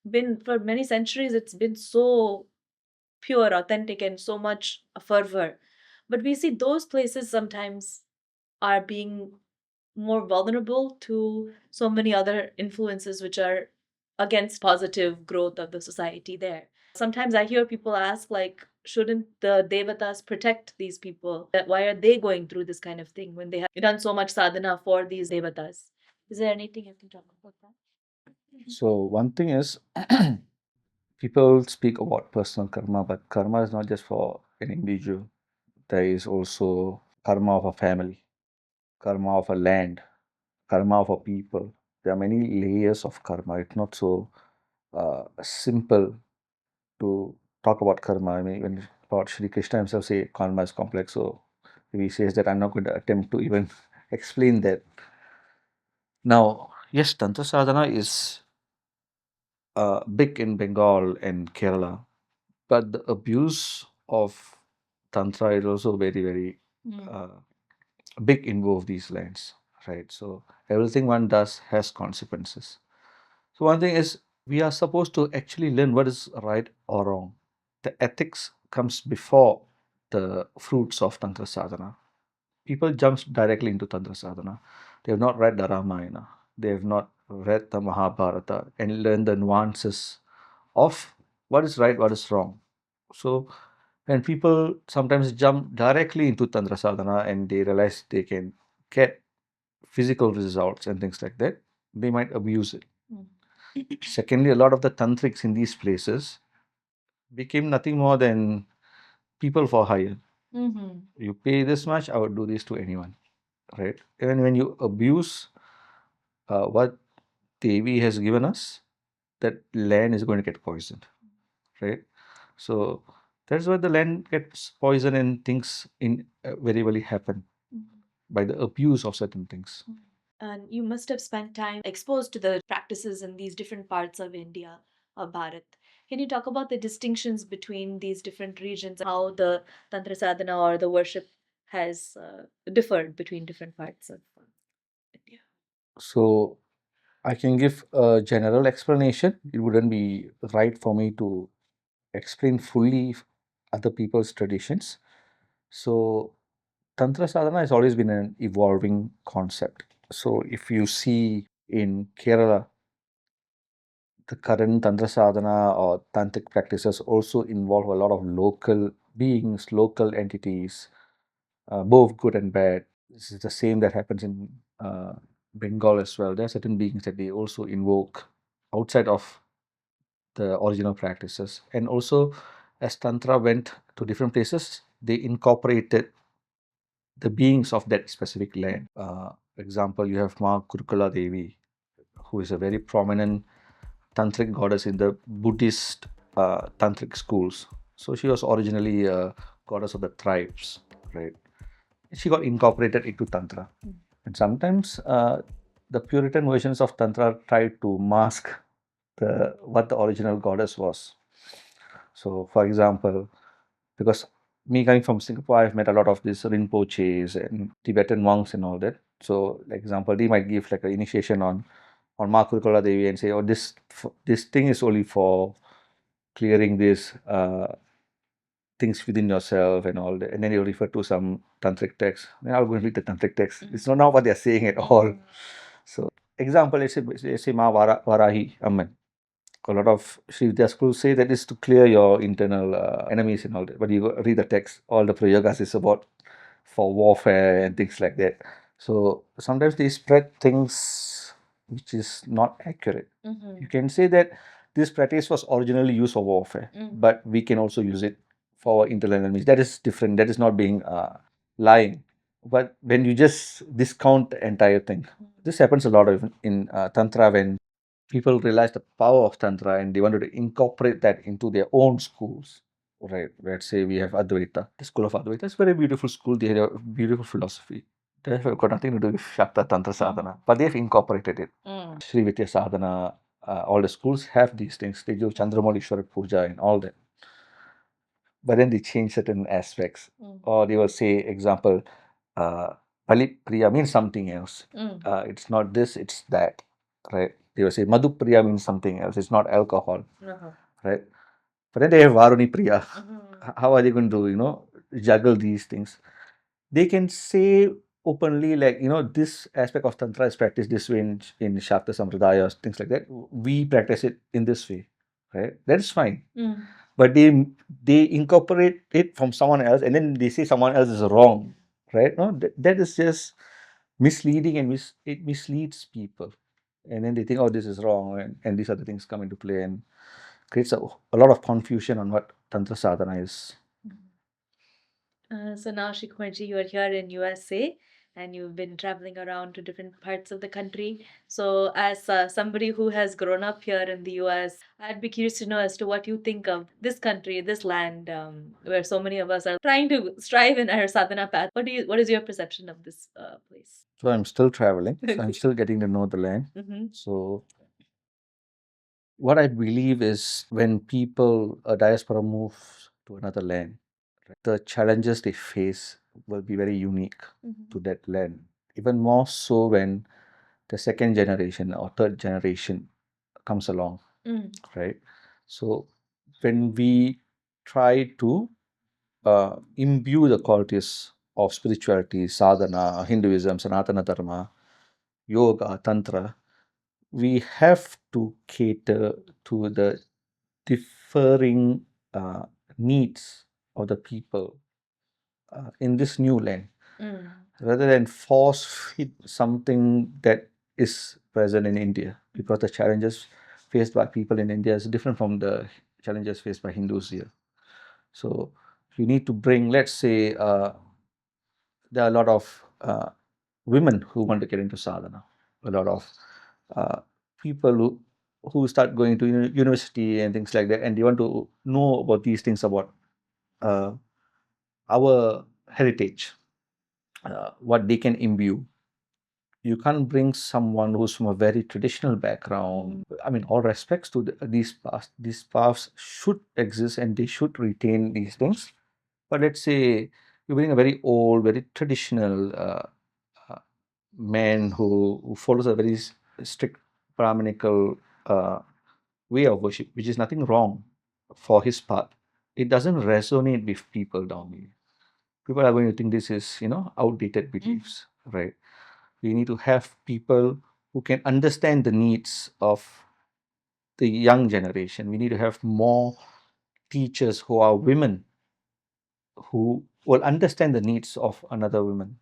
been for many centuries, it's been so pure, authentic, and so much fervor. But we see those places sometimes are being more vulnerable to so many other influences which are against positive growth of the society there. Sometimes I hear people ask, like, shouldn't the devatas protect these people? Why are they going through this kind of thing when they have done so much sadhana for these devatas? Is there anything you can talk about that? So one thing is people speak about personal karma, but karma is not just for an individual. There is also karma of a family, karma of a land, karma of a people. There are many layers of karma. It's not so simple to talk about karma. I mean, when about Sri Krishna himself say karma is complex, so he says that I'm not going to attempt to even explain that. Now, yes, Tantra sadhana is big in Bengal and Kerala, but the abuse of Tantra is also very, very big in both these lands, right? So everything one does has consequences. So one thing is we are supposed to actually learn what is right or wrong. The ethics comes before the fruits of Tantra sadhana. People jump directly into Tantra sadhana. They have not read the Ramayana. They have not read the Mahabharata and learned the nuances of what is right, what is wrong. So when people sometimes jump directly into Tantra sadhana and they realize they can get physical results and things like that, they might abuse it. Secondly, a lot of the tantrics in these places became nothing more than people for hire. You pay this much, I would do this to anyone, right? Even when you abuse what Devi has given us, that land is going to get poisoned, right? So that's why the land gets poisoned and things very well happen by the abuse of certain things. And you must have spent time exposed to the practices in these different parts of India, of Bharat. Can you talk about the distinctions between these different regions, how the Tantra sadhana or the worship has differed between different parts of India? So I can give a general explanation. It wouldn't be right for me to explain fully other people's traditions. So Tantra sadhana has always been an evolving concept. So if you see in Kerala, the current Tantra sadhana or tantric practices also involve a lot of local beings, local entities, both good and bad. This is the same that happens in Bengal as well. There are certain beings that they also invoke outside of the original practices. And also, as Tantra went to different places, they incorporated the beings of that specific land. Example, you have Ma Kurukula Devi, who is a very prominent tantric goddess in the Buddhist tantric schools. So she was originally a goddess of the tribes, right? She got incorporated into Tantra. And sometimes the Puritan versions of Tantra tried to mask what the original goddess was. So, for example, because me coming from Singapore, I've met a lot of these Rinpoches and Tibetan monks and all that. So, like example, they might give like an initiation on Ma Kurukula Devi and say, "Oh, this thing is only for clearing these things within yourself and all that." And then you refer to some tantric text. Then I'll go and read the tantric text. It's not what they're saying at all. So, example, let's say Ma Varahi Amman. A lot of Sri Vidya schools say that is to clear your internal enemies and all that. But you go read the text, all the prayogas is about for warfare and things like that. So sometimes they spread things which is not accurate. You can say that this practice was originally used for warfare, but we can also use it for our internal enemies. That is different. That is not being lying. But when you just discount the entire thing, this happens a lot in Tantra when people realize the power of Tantra and they wanted to incorporate that into their own schools. Right. Let's say we have Advaita, the school of Advaita. It's a very beautiful school. They have a beautiful philosophy. They have got nothing to do with Shakta Tantra Sadhana, but they've incorporated it. Sri Vidya Sadhana, all the schools have these things. They do Chandramaulishwara Puja and all that. But then they change certain aspects. Or they will say, example, Palit Priya means something else. It's not this, it's that. Right? They will say Madhu Priya means something else. It's not alcohol. Right? But then they have Varuni Priya. How are they going to, juggle these things? They can say openly, like, this aspect of Tantra is practiced this way in Shakta Sampradayas, things like that. We practice it in this way. Right? That's fine. But they incorporate it from someone else and then they say someone else is wrong. Right? No, that is just misleading and it misleads people. And then they think, oh, this is wrong, and these other things come into play and creates a lot of confusion on what Tantra Sadhana is. So now, Shri Kumar Ji, you are here in USA and you've been traveling around to different parts of the country. So as somebody who has grown up here in the US, I'd be curious to know as to what you think of this country, this land, where so many of us are trying to strive in our sadhana path. What is your perception of this place? So I'm still traveling. So I'm still getting to know the land. So what I believe is when a diaspora moves to another land, the challenges they face will be very unique to that land. Even more so when the second generation or third generation comes along, right? So when we try to imbue the qualities of spirituality, sadhana, Hinduism, Sanatana Dharma, yoga, Tantra, we have to cater to the differing needs of the people in this new land, rather than force feed something that is present in India, because the challenges faced by people in India is different from the challenges faced by Hindus here. So you need to bring, let's say, there are a lot of women who want to get into sadhana, a lot of people who start going to university and things like that, and they want to know about these things about our heritage, what they can imbue. You can't bring someone who's from a very traditional background. I mean, all respects to these paths. These paths should exist and they should retain these things. But let's say you bring a very old, very traditional man who follows a very strict Brahminical way of worship, which is nothing wrong for his path. It doesn't resonate with people down here. People are going to think this is, outdated beliefs, right? We need to have people who can understand the needs of the young generation. We need to have more teachers who are women who will understand the needs of another woman,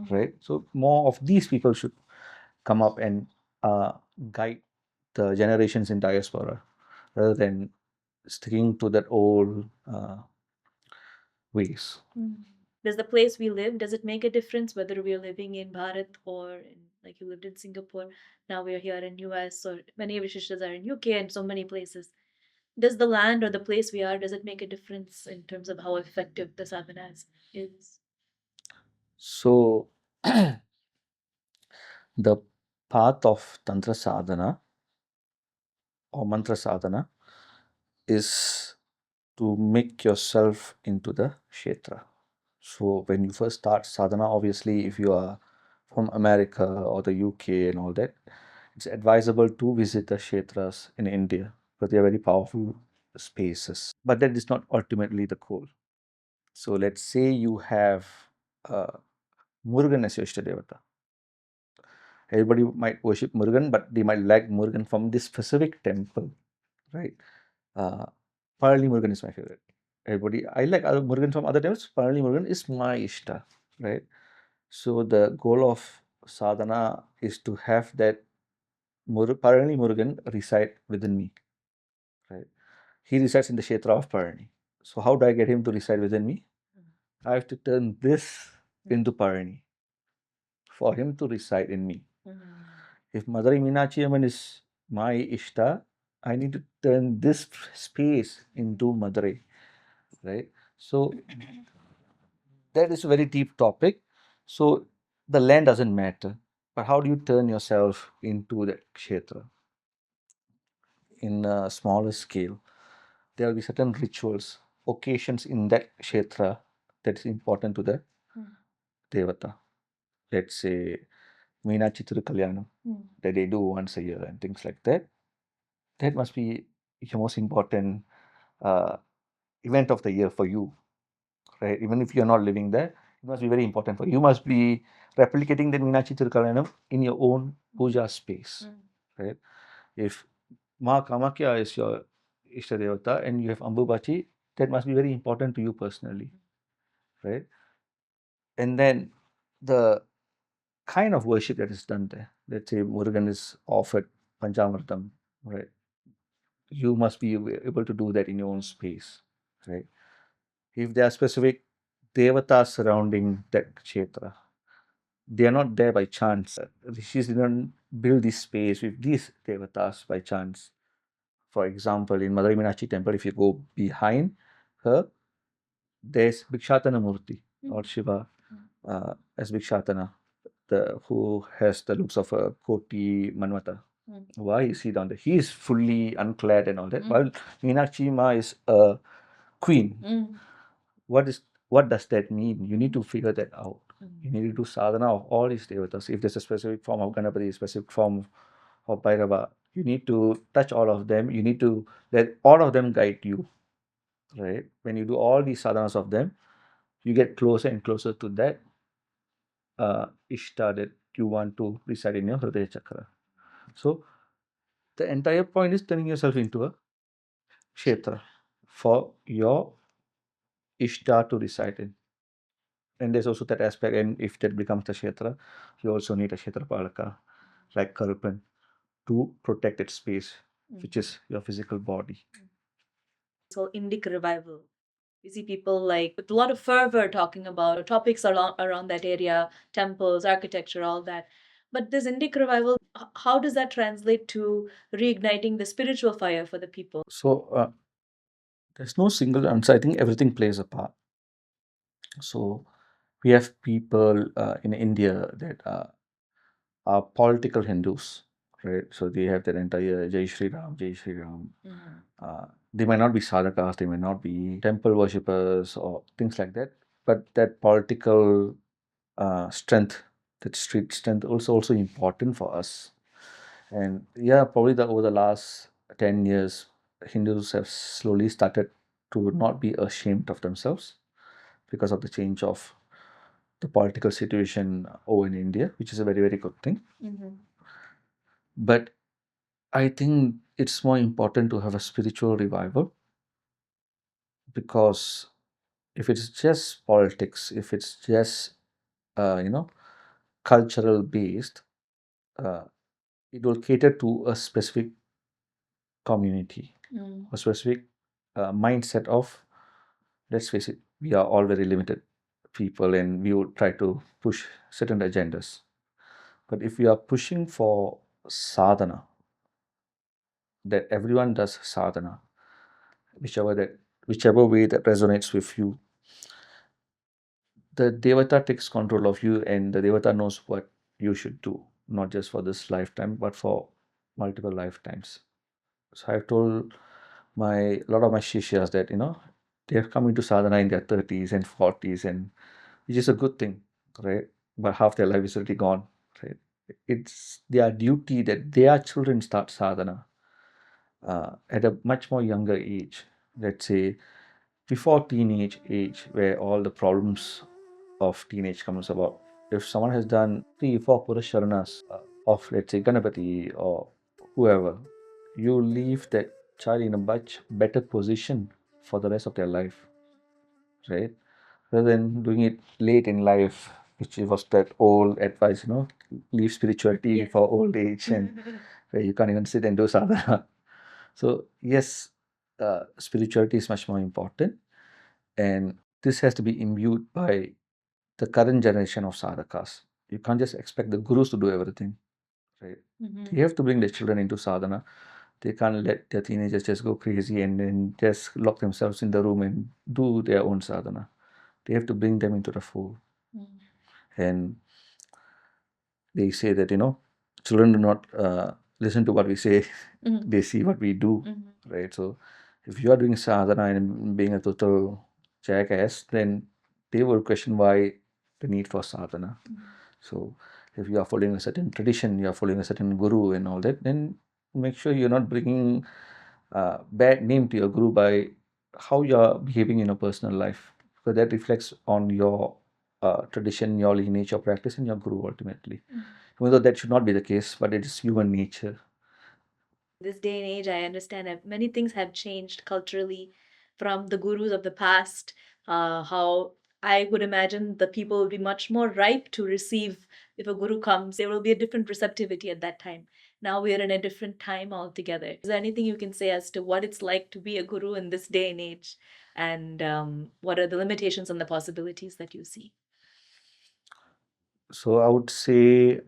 right? So more of these people should come up and guide the generations in diaspora rather than sticking to that old ways. Does the place we live, does it make a difference whether we are living in Bharat or like you lived in Singapore, now we are here in US, or many of Vishishtas are in UK and so many places. Does the land or the place we are, does it make a difference in terms of how effective the sadhana is? So, the path of Tantra sadhana or mantra sadhana is to make yourself into the kshetra. So when you first start sadhana, obviously if you are from America or the UK and all that, it's advisable to visit the kshetras in India because they are very powerful spaces. But that is not ultimately the goal. So let's say you have Murugan as your Ishta Devata. Everybody might worship Murugan, but they might like Murugan from this specific temple, right? Parali Murugan is my favorite. Everybody, I like other Murugan from other temples. Parali Murugan is my Ishta, right? So the goal of sadhana is to have that Parani Murugan reside within me, right? He resides in the Kshetra of Parani. So how do I get him to reside within me? I have to turn this into Parani for him to reside in me. If Madurai Meenakshi Amman is my Ishta, I need to turn this space into Madurai, right? So that is a very deep topic. So the land doesn't matter, but how do you turn yourself into that kshetra in a smaller scale? There will be certain rituals, occasions in that kshetra that is important to the devata. Let's say Meenachi Thirukalyanam that they do once a year and things like that. That must be the most important event of the year for you, right? Even if you're not living there, it must be very important for you. You must be replicating the Meenachi Thirukalyanam in your own puja space, right? If Ma Kamakya is your Ishta Devata and you have Ambubachi, that must be very important to you personally, right? And then the kind of worship that is done there, let's say Murugan is offered Panchamritam, right? You must be able to do that in your own space, right? If there are specific devatas surrounding that kshetra, they are not there by chance. Rishis didn't build this space with these devatas by chance. For example, in Madurai Meenakshi temple, if you go behind her, there's Bhikshatana Murti or Shiva as Bhikshatana, who has the looks of a Koti Manvata. Why is he down there? He is fully unclad and all that. While Meenakshi Ma is a queen. What does that mean? You need to figure that out. You need to do sadhana of all these devatas. If there's a specific form of Ganapati, a specific form of Bhairava, you need to touch all of them. You need to let all of them guide you, right? When you do all these sadhanas of them, you get closer and closer to that Ishta that you want to reside in your Hridaya Chakra. So the entire point is turning yourself into a Kshetra for your Ishta to reside in. And there's also that aspect, and if that becomes the kshetra, you also need a kshetra palaka like Karuppan to protect its space, which is your physical body. So Indic revival. You see people like with a lot of fervor talking about topics around that area, temples, architecture, all that. But this Indic revival, how does that translate to reigniting the spiritual fire for the people? So there's no single answer. I think everything plays a part. So we have people in India that are political Hindus, right? So they have their entire Jai Shri Ram, Jai Shri Ram. They might not be sadhakas, they might not be temple worshippers or things like that, but that political strength, that street strength, also important for us. And yeah, probably over the last 10 years, Hindus have slowly started to not be ashamed of themselves because of the change of the political situation over in India, which is a very, very good thing. But I think it's more important to have a spiritual revival, because if it's just politics, if it's just cultural based, it will cater to a specific community, a specific mindset of, let's face it, we are all very limited. people and we would try to push certain agendas. But if we are pushing for sadhana, that everyone does sadhana, whichever way that resonates with you, the devata takes control of you and the devata knows what you should do, not just for this lifetime, but for multiple lifetimes. So I've told a lot of my shishyas that, they have come into sadhana in their 30s and 40s, and which is a good thing, right? But half their life is already gone, right? It's their duty that their children start sadhana at a much more younger age, let's say before teenage age, where all the problems of teenage comes about. If someone has done 3, 4 Purasharanas of, let's say, Ganapati or whoever, you leave that child in a much better position for the rest of their life, right? Rather than doing it late in life, which was that old advice, leave spirituality Yes. for old age, and where you can't even sit and do sadhana. So, yes, spirituality is much more important, and this has to be imbued by the current generation of sadhakas. You can't just expect the gurus to do everything, right? They have to bring their children into sadhana. They can't let their teenagers just go crazy and then just lock themselves in the room and do their own sadhana. They have to bring them into the fold. And they say that, children do not listen to what we say, they see what we do, right? So if you are doing sadhana and being a total jackass, then they will question why the need for sadhana. So if you are following a certain tradition, you are following a certain guru and all that, then make sure you're not bringing bad name to your guru by how you are behaving in your personal life, because that reflects on your tradition, your lineage, your practice, and your guru ultimately. Even though that should not be the case, but it is human nature. This day and age, I understand that many things have changed culturally from the gurus of the past. How I would imagine the people will be much more ripe to receive if a guru comes. There will be a different receptivity at that time. Now we are in a different time altogether. Is there anything you can say as to what it's like to be a guru in this day and age? And what are the limitations and the possibilities that you see? So I would say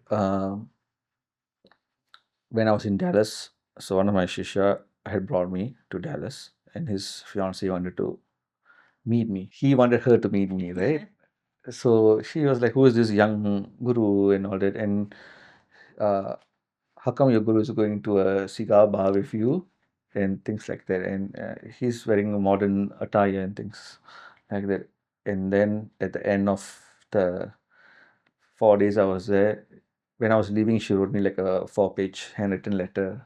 when I was in Dallas, so one of my shishya had brought me to Dallas, and his fiancée wanted to meet me. He wanted her to meet me, right? So she was like, "Who is this young guru and all that?" And uh, how come your guru is going to a cigar bar with you and things like that? And he's wearing a modern attire and things like that. And then at the end of the 4 days I was there, when I was leaving, she wrote me like a 4-page handwritten letter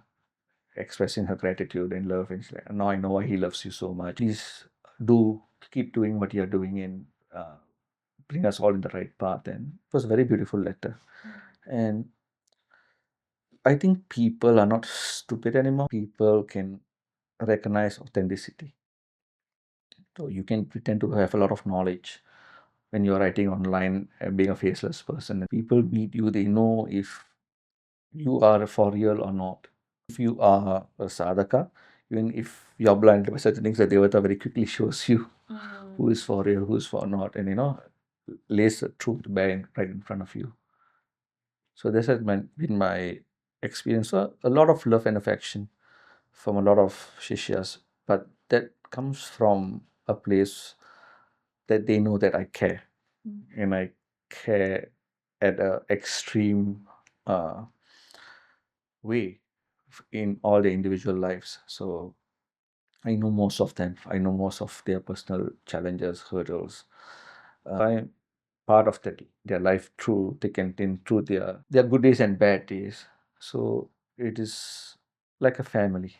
expressing her gratitude and love. And she's like, now I know why he loves you so much. Please do keep doing what you're doing and bring us all in the right path. And it was a very beautiful letter. And I think people are not stupid anymore. People can recognize authenticity. So you can pretend to have a lot of knowledge when you're writing online and being a faceless person. People meet you, they know if you are for real or not. If you are a sadhaka, even if you're blinded by certain things, the Devata very quickly shows you who is for real, who is for not, and lays the truth bare right in front of you. So this has been my experience. So a lot of love and affection from a lot of shishyas, but that comes from a place that they know that I care, and I care at an extreme way in all their individual lives. So I know most of them. I know most of their personal challenges, hurdles. I'm part of their life through thick and thin, through their good days and bad days. So it is like a family.